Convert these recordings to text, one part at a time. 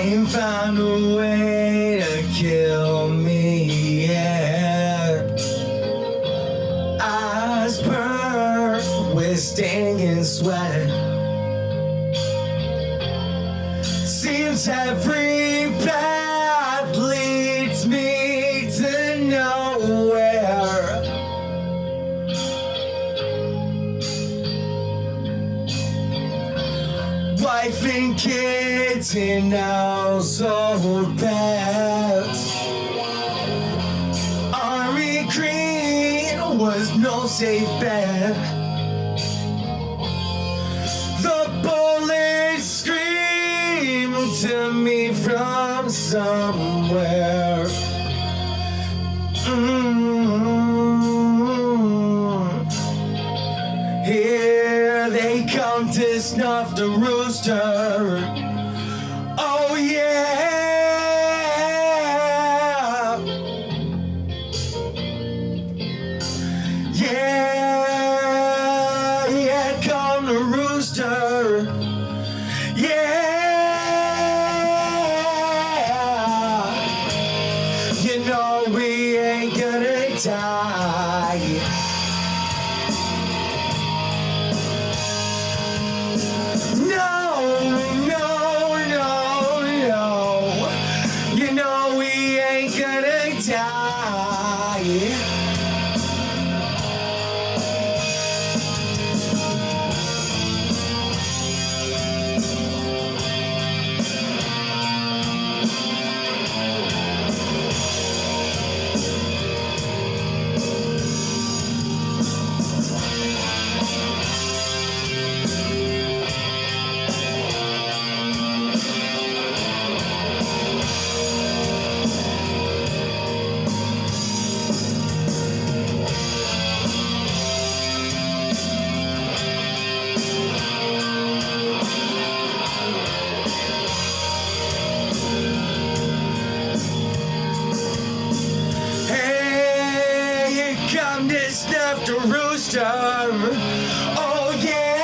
ain't found a way to kill me yet. Eyes burn with stinging sweat. Seems every path leads me to nowhere. Wife and kids in household pets. Army green was no safe bet. The bullets scream to me from somewhere. Here they come to snuff the rooster. Oh yeah. Yeah, yeah, come the rooster. Yeah, you know we ain't gonna die. No, no, no, no, you know we ain't gonna die. Come to snuff the rooster. Oh yeah.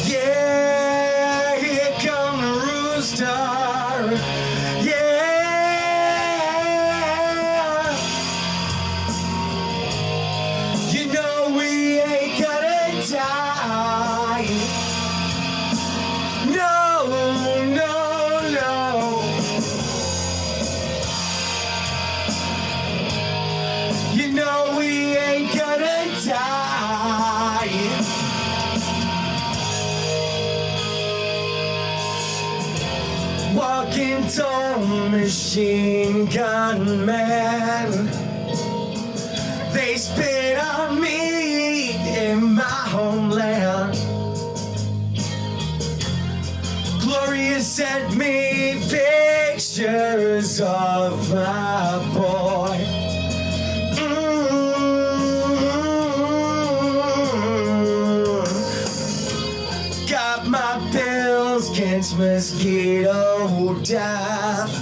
Yeah, here come the rooster. Yeah, you know we ain't gonna die. No, no, no. You know we ain't gonna die. Walking tall machine gun man. They spit on me in my homeland. Gloria sent me pictures of my boy. Got my pills against mosquito death.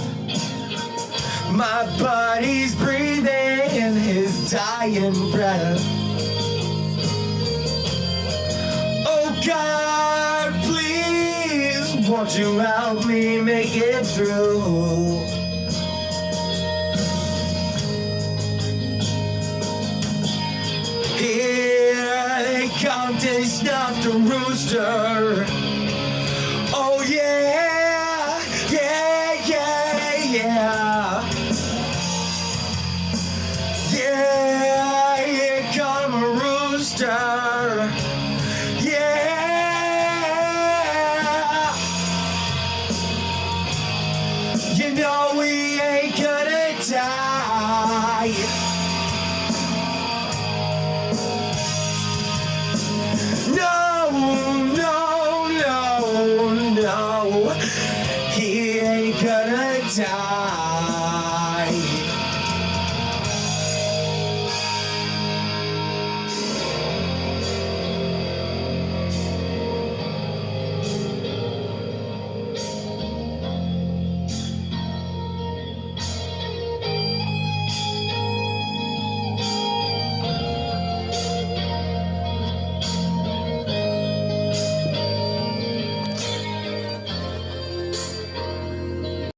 My body's breathing his dying breath. Oh God, please, won't you help me make it through? Here they come to snuff the rooster. Oh yeah, yeah, yeah, yeah. Yeah, here come a rooster. Yeah, you know we ain't gonna die. No, no, no, no, he ain't gonna die.